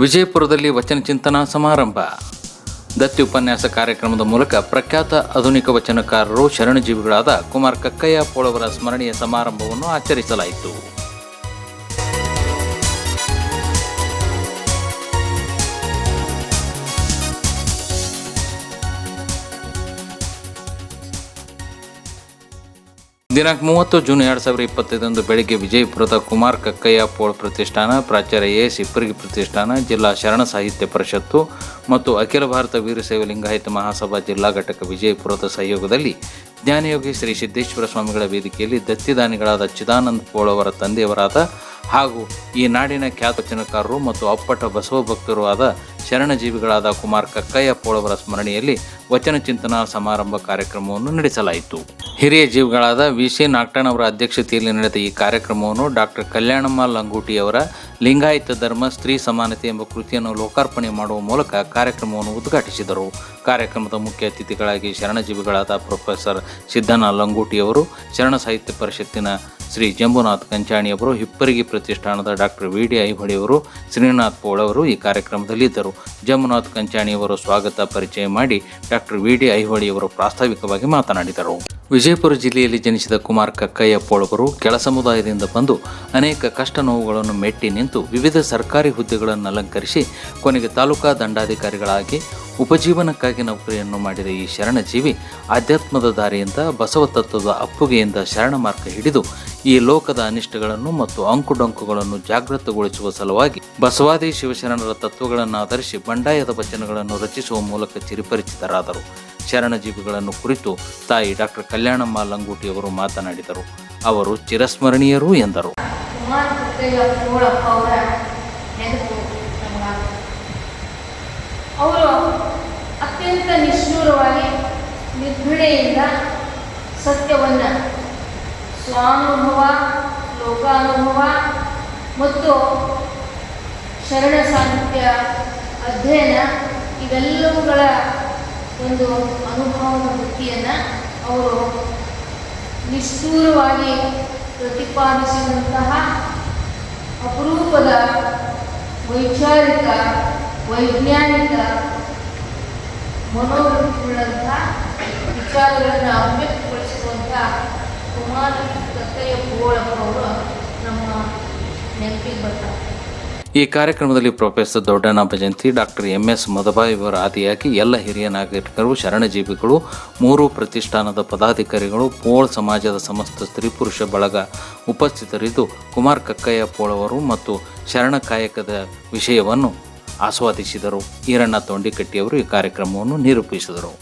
ವಿಜಯಪುರದಲ್ಲಿ ವಚನ ಚಿಂತನಾ ಸಮಾರಂಭ. ದತ್ತಿ ಉಪನ್ಯಾಸ ಕಾರ್ಯಕ್ರಮದ ಮೂಲಕ ಪ್ರಖ್ಯಾತ ಆಧುನಿಕ ವಚನಕಾರರು ಶರಣಜೀವಿಗಳಾದ ಕುಮಾರ್ ಕಕ್ಕಯ್ಯ ಪೋಳವರ ಸ್ಮರಣೀಯ ಸಮಾರಂಭವನ್ನು ಆಚರಿಸಲಾಯಿತು. ದಿನಾಂಕ 30 ಜೂನ್ 2025 ಬೆಳಗ್ಗೆ ವಿಜಯಪುರದ ಕುಮಾರ್ ಕಕ್ಕಯ್ಯ ಪೋಳ್ ಪ್ರತಿಷ್ಠಾನ, ಪ್ರಾಚಾರ್ಯ ಎ ಸಿಪ್ಪರ್ಗಿ ಪ್ರತಿಷ್ಠಾನ, ಜಿಲ್ಲಾ ಶರಣ ಸಾಹಿತ್ಯ ಪರಿಷತ್ತು ಮತ್ತು ಅಖಿಲ ಭಾರತ ವೀರಶೈವ ಲಿಂಗಾಯತ ಮಹಾಸಭಾ ಜಿಲ್ಲಾ ಘಟಕ ವಿಜಯಪುರದ ಸಹಯೋಗದಲ್ಲಿ ಜ್ಞಾನಯೋಗಿ ಶ್ರೀ ಸಿದ್ದೇಶ್ವರ ಸ್ವಾಮಿಗಳ ವೇದಿಕೆಯಲ್ಲಿ ದತ್ತಿದಾನಿಗಳಾದ ಚಿದಾನಂದ ಪೋಳ್ ಅವರ ತಂದೆಯವರಾದ ಹಾಗೂ ಈ ನಾಡಿನ ಖ್ಯಾತ ವಚನಕಾರರು ಮತ್ತು ಅಪ್ಪಟ ಬಸವ ಭಕ್ತರು ಆದ ಶರಣಜೀವಿಗಳಾದ ಕುಮಾರ್ ಕಕ್ಕಯ್ಯ ಪೋಳ್ ಅವರ ಸ್ಮರಣೆಯಲ್ಲಿ ವಚನ ಚಿಂತನಾ ಸಮಾರಂಭ ಕಾರ್ಯಕ್ರಮವನ್ನು ನಡೆಸಲಾಯಿತು. ಹಿರಿಯ ಜೀವಿಗಳಾದ ವಿ.ಸಿ. ನಾಗ್ಟಣ್ ಅವರ ಅಧ್ಯಕ್ಷತೆಯಲ್ಲಿ ನಡೆದ ಈ ಕಾರ್ಯಕ್ರಮವನ್ನು ಡಾಕ್ಟರ್ ಕಲ್ಯಾಣಮ್ಮ ಲಂಗೋಟಿಯವರ ಲಿಂಗಾಯತ ಧರ್ಮ ಸ್ತ್ರೀ ಸಮಾನತೆ ಎಂಬ ಕೃತಿಯನ್ನು ಲೋಕಾರ್ಪಣೆ ಮಾಡುವ ಮೂಲಕ ಕಾರ್ಯಕ್ರಮವನ್ನು ಉದ್ಘಾಟಿಸಿದರು. ಕಾರ್ಯಕ್ರಮದ ಮುಖ್ಯ ಅತಿಥಿಗಳಾಗಿ ಶರಣಜೀವಿಗಳಾದ ಪ್ರೊಫೆಸರ್ ಸಿದ್ದಣ್ಣ ಲಂಗೋಟಿಯವರು, ಶರಣ ಸಾಹಿತ್ಯ ಪರಿಷತ್ತಿನ ಶ್ರೀ ಜಂಬುನಾಥ್ ಕಂಚಾಣಿಯವರು, ಹಿಪ್ಪರಗಿ ಪ್ರತಿಷ್ಠಾನದ ಡಾಕ್ಟರ್ ವಿ.ಡಿ. ಐಹೊಳೆಯವರು, ಶ್ರೀನಾಥ್ ಪೋಳ್ ಅವರು ಈ ಕಾರ್ಯಕ್ರಮದಲ್ಲಿದ್ದರು. ಜಂಬುನಾಥ್ ಕಂಚಾಣಿಯವರು ಸ್ವಾಗತ ಪರಿಚಯ ಮಾಡಿ ಡಾಕ್ಟರ್ ವಿ.ಡಿ. ಐಹೊಳೆಯವರು ಪ್ರಾಸ್ತಾವಿಕವಾಗಿ ಮಾತನಾಡಿದರು. ವಿಜಯಪುರ ಜಿಲ್ಲೆಯಲ್ಲಿ ಜನಿಸಿದ ಕುಮಾರ್ ಕಕ್ಕಯ್ಯ ಪೋಳ್ ಅವರು ಕೆಳ ಸಮುದಾಯದಿಂದ ಬಂದು ಅನೇಕ ಕಷ್ಟ ನೋವುಗಳನ್ನು ಮೆಟ್ಟಿ ನಿಂತು ವಿವಿಧ ಸರ್ಕಾರಿ ಹುದ್ದೆಗಳನ್ನು ಅಲಂಕರಿಸಿ ಕೊನೆಗೆ ತಾಲೂಕಾ ದಂಡಾಧಿಕಾರಿಗಳಾಗಿ ಉಪಜೀವನಕ್ಕಾಗಿ ನೌಕರಿಯನ್ನು ಮಾಡಿದ ಈ ಶರಣಜೀವಿ ಆಧ್ಯಾತ್ಮದ ದಾರಿಯಿಂದ ಬಸವ ತತ್ವದ ಅಪ್ಪುಗೆಯಿಂದ ಶರಣ ಮಾರ್ಗ ಹಿಡಿದು ಈ ಲೋಕದ ಅನಿಷ್ಟಗಳನ್ನು ಮತ್ತು ಅಂಕುಡೊಂಕುಗಳನ್ನು ಜಾಗೃತಗೊಳಿಸುವ ಸಲುವಾಗಿ ಬಸವಾದಿ ಶಿವಶರಣರ ತತ್ವಗಳನ್ನು ಆಧರಿಸಿ ಬಂಡಾಯದ ವಚನಗಳನ್ನು ರಚಿಸುವ ಮೂಲಕ ಚಿರಪರಿಚಿತರಾದರು. ಶರಣಜೀವಿಗಳನ್ನು ಕುರಿತು ತಾಯಿ ಡಾಕ್ಟರ್ ಕಲ್ಯಾಣಮ್ಮ ಲಂಗೋಟಿಯವರು ಮಾತನಾಡಿದರು. ಅವರು ಚಿರಸ್ಮರಣೀಯರು ಎಂದರು. ಅವರು ಅತ್ಯಂತ ನಿಷ್ಠೂರವಾಗಿ ನಿರ್ಭಿಡೆಯಿಂದ ಸತ್ಯವನ್ನು ಸ್ವಾನುಭವ, ಲೋಕಾನುಭವ ಮತ್ತು ಶರಣ ಸಾಹಿತ್ಯ ಅಧ್ಯಯನ ಇವೆಲ್ಲವುಗಳ ಒಂದು ಅನುಭವದ ವೃತ್ತಿಯನ್ನು ಅವರು ನಿಷ್ಠೂರವಾಗಿ ಪ್ರತಿಪಾದಿಸಿದಂತಹ ಅಪರೂಪದ ವೈಚಾರಿಕ, ವೈಜ್ಞಾನಿಕ ಮನೋವೃತ್ತಿಯುಳ್ಳಂಥ ವಿಚಾರಗಳನ್ನು ಅಭಿವ್ಯಕ್ತಗೊಳಿಸುವಂಥ ಕುಮಾರ್ ಕಕ್ಕಯ್ಯ ಪೋಳ್ ಅವರು ನಮ್ಮ ನೆನಪಿಗೆ ಬರ್ತಾರೆ. ಈ ಕಾರ್ಯಕ್ರಮದಲ್ಲಿ ಪ್ರೊಫೆಸರ್ ದೊಡ್ಡಣ್ಣ ಭಜಂತಿ, ಡಾಕ್ಟರ್ ಎಂ.ಎಸ್. ಮದಬಾಯಿ ಇವರ ಆದಿಯಾಗಿ ಎಲ್ಲ ಹಿರಿಯ ನಾಗರಿಕರು, ಶರಣಜೀವಿಗಳು, 3 ಪ್ರತಿಷ್ಠಾನದ ಪದಾಧಿಕಾರಿಗಳು, ಪೋಳ್ ಸಮಾಜದ ಸಮಸ್ತ ಸ್ತ್ರೀ ಪುರುಷ ಬಳಗ ಉಪಸ್ಥಿತರಿದ್ದು ಕುಮಾರ್ ಕಕ್ಕಯ್ಯ ಪೋಳ್ ಅವರು ಮತ್ತು ಶರಣ ಕಾಯಕದ ವಿಷಯವನ್ನು ಆಸ್ವಾದಿಸಿದರು. ಈರಣ್ಣ ತೊಂಡಿಕಟ್ಟಿಯವರು ಈ ಕಾರ್ಯಕ್ರಮವನ್ನು ನಿರೂಪಿಸಿದರು.